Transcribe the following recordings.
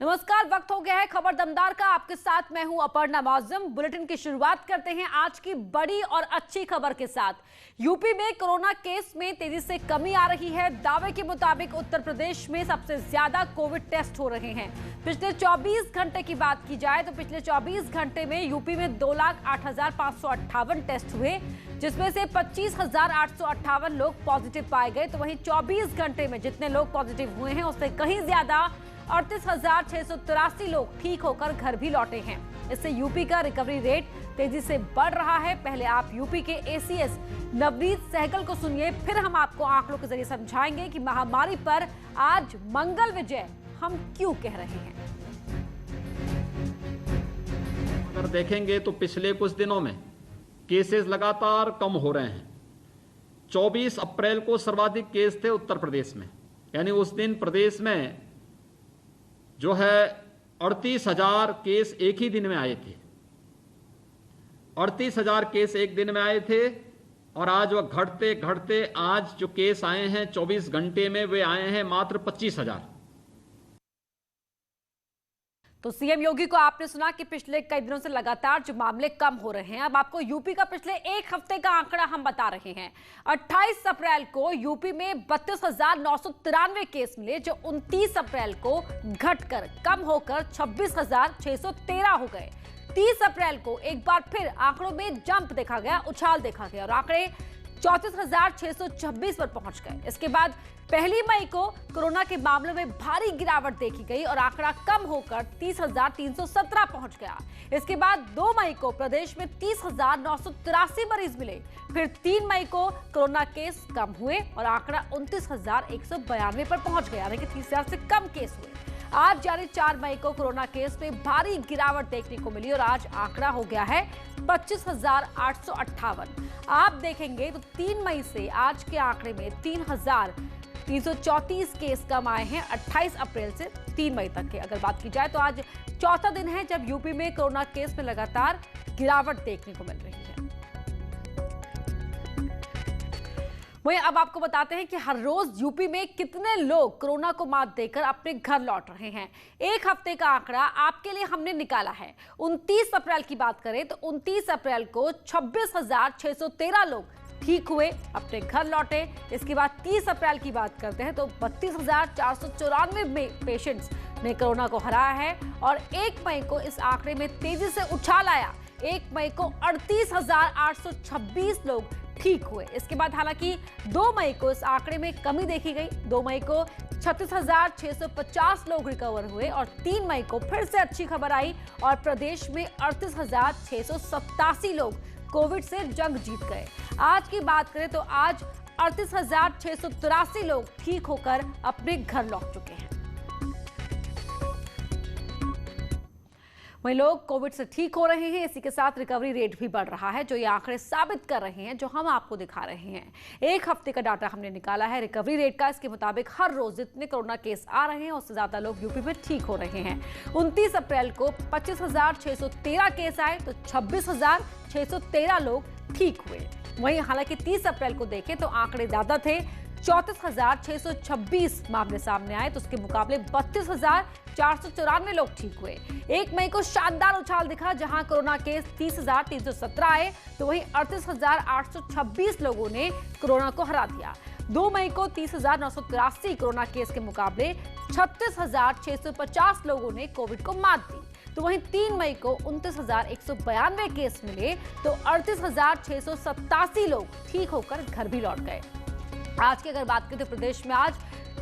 नमस्कार, वक्त हो गया है खबर दमदार का। आपके साथ मैं हूं अपर्णा मौजम। बुलेटिन की शुरुआत करते हैं आज की बड़ी और अच्छी खबर के साथ। यूपी में कोरोना केस में तेजी से कमी आ रही है। दावे के मुताबिक उत्तर प्रदेश में सबसे ज्यादा कोविड टेस्ट हो रहे हैं। पिछले 24 घंटे की बात की जाए तो पिछले 24 घंटे में यूपी में 2,08,558 टेस्ट हुए, जिसमें से 25,858 लोग पॉजिटिव पाए गए। तो वहीं 24 घंटे में जितने लोग पॉजिटिव हुए हैं उससे कहीं ज्यादा 38,683 लोग ठीक होकर घर भी लौटे हैं। इससे यूपी का रिकवरी रेट तेजी से बढ़ रहा है। पहले आप यूपी के एसीएस नवनीत सहगल को सुनिए, फिर हम आपको आंकड़ों के जरिए समझाएंगे कि महामारी पर आज मंगल विजय हम क्यों कह रहे हैं। अगर देखेंगे तो पिछले कुछ दिनों में केसेस लगातार कम हो रहे हैं। 24 अप्रैल को सर्वाधिक केस थे उत्तर प्रदेश में, यानी उस दिन प्रदेश में जो है 38,000 केस एक ही दिन में आए थे। 38,000 केस एक दिन में आए थे और आज वह घटते घटते आज जो केस आए हैं 24 घंटे में वे आए हैं मात्र 25,000। तो सीएम योगी को आपने सुना कि पिछले कई दिनों से लगातार जो मामले कम हो रहे हैं। अब आपको यूपी का पिछले एक हफ्ते का आंकड़ा हम बता रहे हैं। 28 अप्रैल को यूपी में 32,993 केस मिले, जो 29 अप्रैल को घटकर कम होकर 26,613 हो गए। 30 अप्रैल को एक बार फिर आंकड़ों में जंप देखा गया, उछाल देखा गया और आंकड़े 34,626 पर पहुंच गए। इसके बाद 1 मई को कोरोना के मामलों में भारी गिरावट देखी गई और आंकड़ा कम होकर 30,317 पहुंच गया। इसके बाद 2 मई को प्रदेश में 30,983 मरीज मिले। फिर 3 मई को कोरोना केस कम हुए और आंकड़ा 29,192 पर पहुंच गया, यानी कि 30,000 से कम केस हुए। आज जारी 4 मई को कोरोना केस में भारी गिरावट देखने को मिली और आज आंकड़ा हो गया है 25,858। आप देखेंगे तो 3 मई से आज के आंकड़े में 3,334 केस कम आए हैं। 28 अप्रैल से 3 मई तक के अगर बात की जाए तो आज चौथा दिन है जब यूपी में कोरोना केस में लगातार गिरावट देखने को मिल रही है। वहीं अब आपको बताते हैं कि हर रोज यूपी में कितने लोग कोरोना को मात देकर अपने घर लौट रहे हैं। एक हफ्ते का आंकड़ा आपके लिए हमने निकाला है। 29 अप्रैल की बात करें तो 29 अप्रैल को 26,613 लोग ठीक हुए, अपने घर लौटे। इसके बाद 30 अप्रैल की बात करते हैं तो 32,494 में पेशेंट्स ने कोरोना को हराया है और 1 मई को इस आंकड़े में तेजी से उछाल आया। 1 मई को 38,826 लोग ठीक हुए। इसके बाद हालांकि 2 मई को इस आंकड़े में कमी देखी गई। 2 मई को 36,650 लोग रिकवर हुए और 3 मई को फिर से अच्छी खबर आई और प्रदेश में 38,687 लोग कोविड से जंग जीत गए। आज की बात करें तो आज 38,683 लोग ठीक होकर अपने घर लौट चुके हैं। वहीं लोग कोविड से ठीक हो रहे हैं, इसी के साथ रिकवरी रेट भी बढ़ रहा है, जो ये आंकड़े साबित कर रहे हैं, जो हम आपको दिखा रहे हैं। एक हफ्ते का डाटा हमने निकाला है रिकवरी रेट का। इसके मुताबिक हर रोज जितने कोरोना केस आ रहे हैं उससे ज्यादा लोग यूपी में ठीक हो रहे हैं। 29 अप्रैल को 25,613 केस आए तो 26,613 लोग ठीक हुए। वहीं हालांकि 30 अप्रैल को देखें तो आंकड़े ज्यादा थे। 34,626 मामले सामने आए तो उसके मुकाबले 32,494 लोग ठीक हुए। 1 मई को शानदार उछाल दिखा, जहां कोरोना केस 30,317 आए तो वहीं 38,826 लोगों ने कोरोना को हरा दिया। 2 मई को 30,983 कोरोना केस के मुकाबले 36,650 लोगों ने कोविड को मात दी। तो वहीं 3 मई को 29,192 केस मिले तो 38,687 लोग ठीक होकर घर भी लौट गए। आज की अगर बात करें तो प्रदेश में आज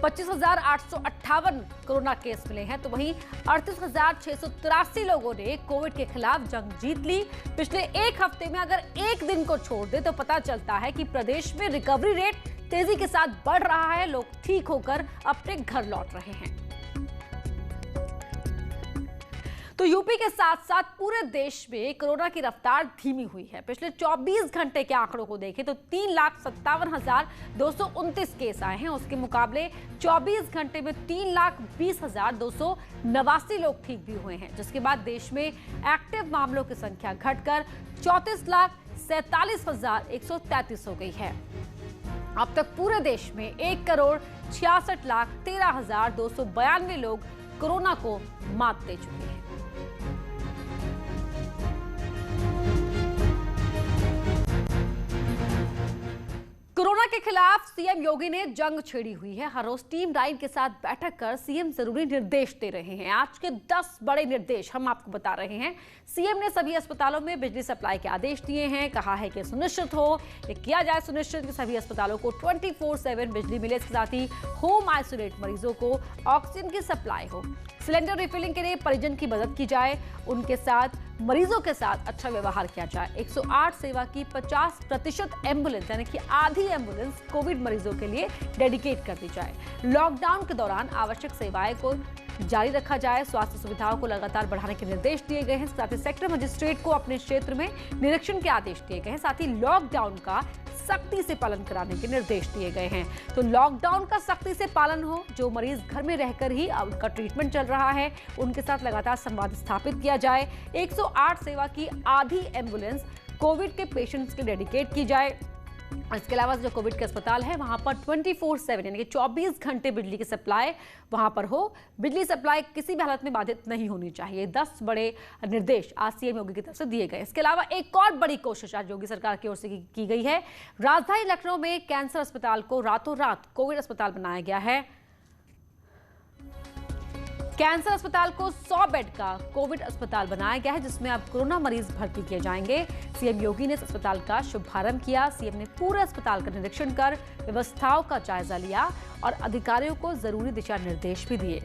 25,858 कोरोना केस मिले हैं तो वहीं 38,683 लोगों ने कोविड के खिलाफ जंग जीत ली। पिछले एक हफ्ते में अगर एक दिन को छोड़ दे तो पता चलता है कि प्रदेश में रिकवरी रेट तेजी के साथ बढ़ रहा है। लोग ठीक होकर अपने घर लौट रहे हैं। तो यूपी के साथ साथ पूरे देश में कोरोना की रफ्तार धीमी हुई है। पिछले 24 घंटे के आंकड़ों को देखें तो 3,57,229 केस आए हैं। उसके मुकाबले 24 घंटे में 3,20,289 लोग ठीक भी हुए हैं, जिसके बाद देश में एक्टिव मामलों की संख्या घटकर 34,47,133 हो गई है। अब तक पूरे देश में 1,66,13,292 लोग कोरोना को मात दे चुकी है। कोरोना के खिलाफ सीएम योगी ने जंग छेड़ी हुई है। हर रोज टीम 9 के साथ बैठक कर सीएम जरूरी निर्देश दे रहे हैं। आज के 10 बड़े निर्देश हम आपको बता रहे हैं। सीएम ने सभी अस्पतालों में बिजली सप्लाई के आदेश दिए हैं। कहा है कि सुनिश्चित हो, ये किया जाए सुनिश्चित कि सभी अस्पतालों को 24/7 बिजली मिले। इसके साथ ही होम आइसोलेट मरीजों को ऑक्सीजन की सप्लाई हो। सिलेंडर रिफिलिंग के लिए परिजन की मदद की जाए। उनके साथ मरीजों के साथ अच्छा व्यवहार किया जाए। 108 सेवा की 50% एम्बुलेंस यानी कि आधी एम्बुलेंस कोविड मरीजों के लिए डेडिकेट कर दी जाए। लॉकडाउन के दौरान आवश्यक सेवाएं को जारी रखा जाए। स्वास्थ्य सुविधाओं को लगातार बढ़ाने के निर्देश दिए गए हैं। साथ ही सेक्टर मजिस्ट्रेट को अपने क्षेत्र में निरीक्षण के आदेश दिए गए हैं। साथ ही लॉकडाउन का सख्ती से पालन कराने के निर्देश दिए गए हैं। तो लॉकडाउन का सख्ती से पालन हो। जो मरीज घर में रहकर ही उनका ट्रीटमेंट चल रहा है, उनके साथ लगातार संवाद स्थापित किया जाए। 108 सेवा की आधी एम्बुलेंस कोविड के पेशेंट्स के डेडिकेट की जाए। इसके अलावा जो कोविड के अस्पताल है वहां पर 24/7 यानी कि 24 घंटे बिजली की सप्लाई वहां पर हो। बिजली सप्लाई किसी भी हालत में बाधित नहीं होनी चाहिए। 10 बड़े निर्देश आज सीएम योगी की तरफ से दिए गए। इसके अलावा एक और बड़ी कोशिश आज योगी सरकार की ओर से की गई है। राजधानी लखनऊ में कैंसर अस्पताल को रातों रात कोविड अस्पताल बनाया गया है। कैंसर अस्पताल को 100 बेड का कोविड अस्पताल बनाया गया है, जिसमें अब कोरोना मरीज भर्ती किए जाएंगे। सीएम योगी ने इस अस्पताल का शुभारंभ किया। सीएम ने पूरे अस्पताल का निरीक्षण कर व्यवस्थाओं का जायजा लिया और अधिकारियों को जरूरी दिशा निर्देश भी दिए।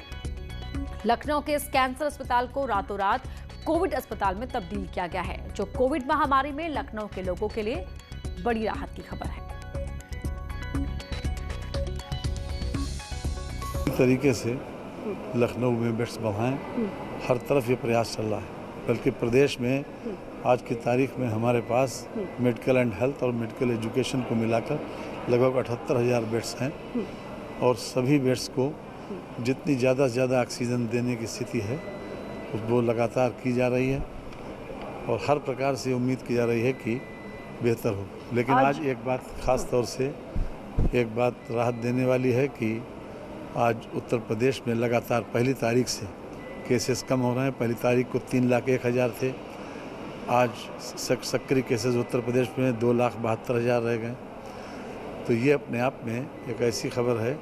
लखनऊ के इस कैंसर अस्पताल को रातों रात कोविड अस्पताल में तब्दील किया गया है, जो कोविड महामारी में लखनऊ के लोगों के लिए बड़ी राहत की खबर है। तरीके से लखनऊ में बेड्स बढ़ाएं, हर तरफ ये प्रयास चल रहा है। बल्कि प्रदेश में आज की तारीख में हमारे पास मेडिकल एंड हेल्थ और मेडिकल एजुकेशन को मिलाकर लगभग 78,000 बेड्स हैं और सभी बेड्स को जितनी ज़्यादा से ज़्यादा ऑक्सीजन देने की स्थिति है वो लगातार की जा रही है और हर प्रकार से उम्मीद की जा रही है कि बेहतर हो। लेकिन आज एक बात ख़ास तौर से एक बात राहत देने वाली है कि आज उत्तर प्रदेश में लगातार पहली तारीख से केसेस कम हो रहे हैं। पहली तारीख को 3,01,000 थे, आज सक्रिय केसेस उत्तर प्रदेश में 2,72,000 रह गए। तो ये अपने आप में एक ऐसी खबर है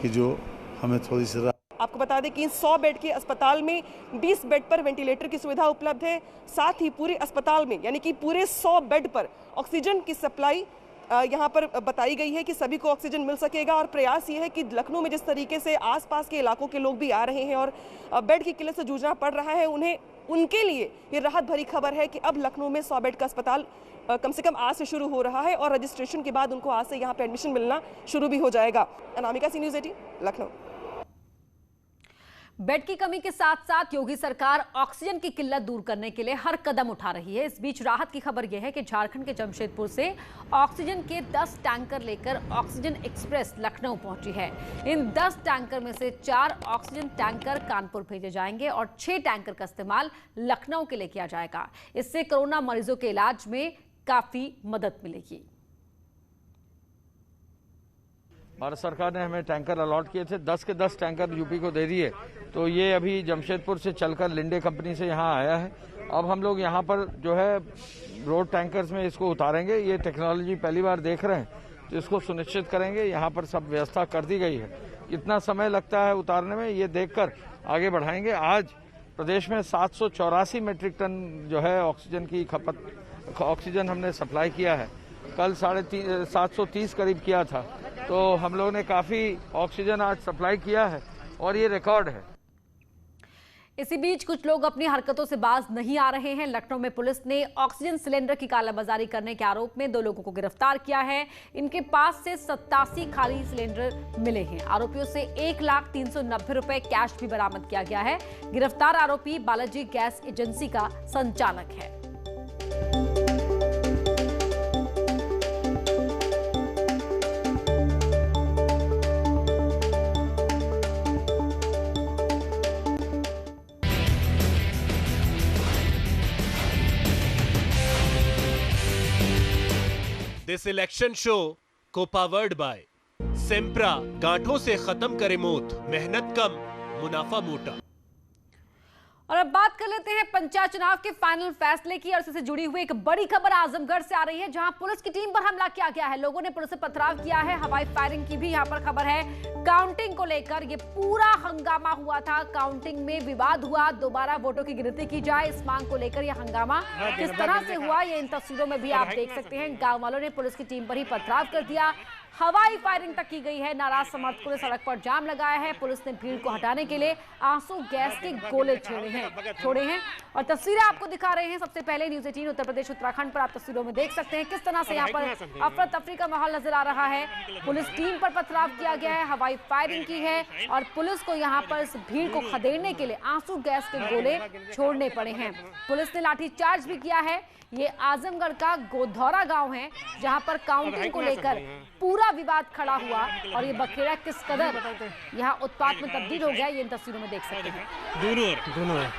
कि जो हमें थोड़ी सी आपको बता दें कि 100 बेड के अस्पताल में 20 बेड पर वेंटिलेटर की सुविधा उपलब्ध है। साथ ही पूरे अस्पताल में यानी कि पूरे 100 बेड पर ऑक्सीजन की सप्लाई यहाँ पर बताई गई है कि सभी को ऑक्सीजन मिल सकेगा। और प्रयास ये है कि लखनऊ में जिस तरीके से आसपास के इलाकों के लोग भी आ रहे हैं और बेड की किल्लत से जूझना पड़ रहा है, उनके लिए ये राहत भरी खबर है कि अब लखनऊ में 100 बेड का अस्पताल कम से कम आज से शुरू हो रहा है और रजिस्ट्रेशन के बाद उनको आज से यहाँ पे एडमिशन मिलना शुरू भी हो जाएगा। अनामिका, सी न्यूज़ 18 लखनऊ। बेड की कमी के साथ साथ योगी सरकार ऑक्सीजन की किल्लत दूर करने के लिए हर कदम उठा रही है। इस बीच राहत की खबर यह है कि झारखंड के जमशेदपुर से ऑक्सीजन के 10 टैंकर लेकर ऑक्सीजन एक्सप्रेस लखनऊ पहुंची है। इन 10 टैंकर में से 4 ऑक्सीजन टैंकर कानपुर भेजे जाएंगे और 6 टैंकर का इस्तेमाल लखनऊ के लिए किया जाएगा। इससे कोरोना मरीजों के इलाज में काफी मदद मिलेगी। भारत सरकार ने हमें टैंकर अलॉट किए थे, 10 के 10 टैंकर यूपी को दे दिए। तो ये अभी जमशेदपुर से चलकर लिंडे कंपनी से यहाँ आया है। अब हम लोग यहाँ पर जो है रोड टैंकर्स में इसको उतारेंगे। ये टेक्नोलॉजी पहली बार देख रहे हैं, तो इसको सुनिश्चित करेंगे। यहाँ पर सब व्यवस्था कर दी गई है। कितना समय लगता है उतारने में, ये देखकर आगे बढ़ाएंगे। आज प्रदेश में 784 मीट्रिक टन जो है ऑक्सीजन की खपत ऑक्सीजन हमने सप्लाई किया है। कल 730 करीब किया था। तो हम लोगों ने काफ़ी ऑक्सीजन आज सप्लाई किया है और ये रिकॉर्ड है। इसी बीच कुछ लोग अपनी हरकतों से बाज नहीं आ रहे हैं। लखनऊ में पुलिस ने ऑक्सीजन सिलेंडर की कालाबाजारी करने के आरोप में 2 लोगों को गिरफ्तार किया है। इनके पास से 87 खाली सिलेंडर मिले हैं। आरोपियों से 1,390,000 रुपए कैश भी बरामद किया गया है। गिरफ्तार आरोपी बालाजी गैस एजेंसी का संचालक है। दिस इलेक्शन शो को पावर्ड बाय सेम्प्रा। गांठों से खत्म करे मौत, मेहनत कम, मुनाफा मोटा। और अब बात कर लेते हैं पंचायत चुनाव के फाइनल फैसले की और इससे जुड़ी हुई एक बड़ी खबर आजमगढ़ से आ रही है, जहां पुलिस की टीम पर हमला किया गया है। लोगों ने पुलिस से पथराव किया है, हवाई फायरिंग की भी यहां पर खबर है। काउंटिंग को लेकर ये पूरा हंगामा हुआ था, काउंटिंग में विवाद हुआ, दोबारा वोटों की गिनती की जाए, इस मांग को लेकर यह हंगामा किस तरह से हुआ ये इन तस्वीरों में भी आप देख सकते हैं। गाँव वालों ने पुलिस की टीम पर ही पथराव कर दिया, हवाई फायरिंग तक की गई है। नाराज समर्थकों ने सड़क पर जाम लगाया है, पुलिस ने भीड़ को हटाने के लिए आंसू गैस के गोले छोड़े हैं और तस्वीरें आपको दिखा रहे हैं। सबसे पहले न्यूज़ 18 उत्तर प्रदेश उत्तराखंड पर आप तस्वीरों में देख सकते हैं किस तरह से यहाँ पर अफरा तफरी का माहौल नजर आ रहा है। पुलिस टीम पर पथराव किया गया है, हवाई फायरिंग की है और पुलिस को यहाँ पर इस भीड़ को खदेड़ने के लिए आंसू गैस के गोले छोड़ने पड़े हैं। पुलिस ने लाठीचार्ज भी किया है। ये आजमगढ़ का गोधौरा गांव है, जहां पर काउंटिंग को लेकर पूरा विवाद खड़ा हुआ और ये बखेड़ा किस कदर यहां उत्पात में तब्दील हो गया ये इन तस्वीरों में देख सकते हैं। दोनों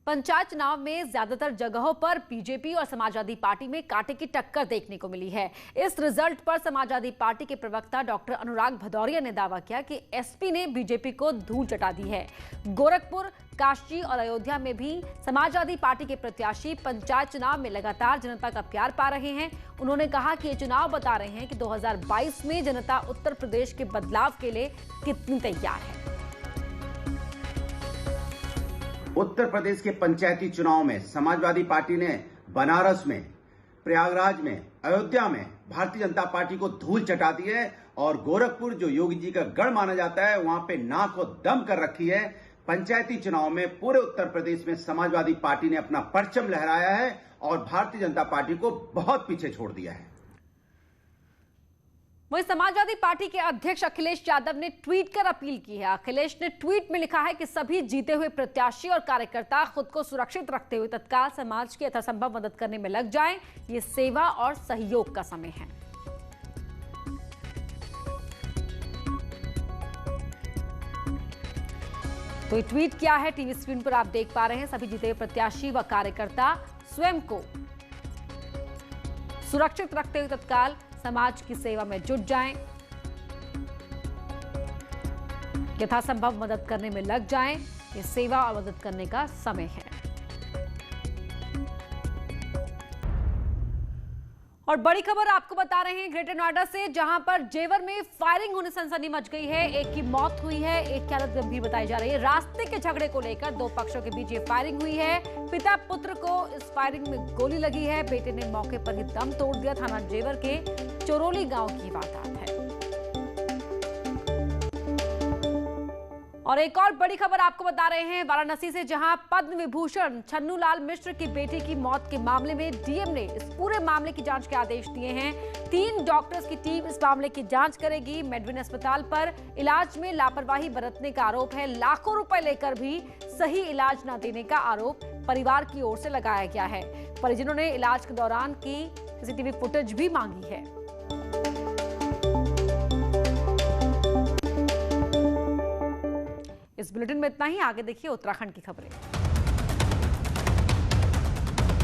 पंचायत चुनाव में ज्यादातर जगहों पर बीजेपी और समाजवादी पार्टी में कांटे की टक्कर देखने को मिली है। इस रिजल्ट पर समाजवादी पार्टी के प्रवक्ता डॉक्टर अनुराग भदौरिया ने दावा किया कि एसपी ने बीजेपी को धूल चटा दी है। गोरखपुर, काशी और अयोध्या में भी समाजवादी पार्टी के प्रत्याशी पंचायत चुनाव में लगातार जनता का प्यार पा रहे हैं। उन्होंने कहा कि ये चुनाव बता रहे हैं कि 2022 में जनता उत्तर प्रदेश के बदलाव के लिए कितनी तैयार है। उत्तर प्रदेश के पंचायती चुनाव में समाजवादी पार्टी ने बनारस में, प्रयागराज में, अयोध्या में भारतीय जनता पार्टी को धूल चटा दी है और गोरखपुर जो योगी जी का गढ़ माना जाता है वहां पे नाक को दम कर रखी है। पंचायती चुनाव में पूरे उत्तर प्रदेश में समाजवादी पार्टी ने अपना परचम लहराया है और भारतीय जनता पार्टी को बहुत पीछे छोड़ दिया है। वहीं समाजवादी पार्टी के अध्यक्ष अखिलेश यादव ने ट्वीट कर अपील की है। अखिलेश ने ट्वीट में लिखा है कि सभी जीते हुए प्रत्याशी और कार्यकर्ता खुद को सुरक्षित रखते हुए तत्काल समाज की यथासंभव मदद करने में लग जाएं। ये सेवा और सहयोग का समय है। तो ये ट्वीट किया है, टीवी स्क्रीन पर आप देख पा रहे हैं। सभी जीते हुए प्रत्याशी व कार्यकर्ता स्वयं को सुरक्षित रखते हुए तत्काल समाज की सेवा में जुट जाएं, यथासंभव मदद करने में लग जाएं। ये सेवा और मदद करने का समय है। और बड़ी खबर आपको बता रहे हैं ग्रेटर नोएडा से, जहां पर जेवर में फायरिंग होने से सनसनी मच गई है। एक की मौत हुई है, एक की हालत गंभीर बताई जा रही है। रास्ते के झगड़े को लेकर दो पक्षों के बीच ये फायरिंग हुई है। पिता पुत्र को इस फायरिंग में गोली लगी है। बेटे ने मौके पर ही दम तोड़ दिया। थाना जेवर के चोरोली गांव की वारदात है। और एक और बड़ी खबर आपको बता रहे हैं वाराणसी से, जहां पद्म विभूषण छन्नू लाल मिश्र की बेटी की मौत के मामले में डीएम ने इस पूरे मामले की जांच के आदेश दिए हैं। 3 डॉक्टर्स की टीम इस मामले की जांच करेगी। मेडविन अस्पताल पर इलाज में लापरवाही बरतने का आरोप है। लाखों रुपए लेकर भी सही इलाज न देने का आरोप परिवार की ओर से लगाया गया है। परिजनों ने इलाज के दौरान की सीसीटीवी फुटेज भी मांगी है। इस बुलेटिन में इतना ही। आगे देखिए उत्तराखंड की खबरें।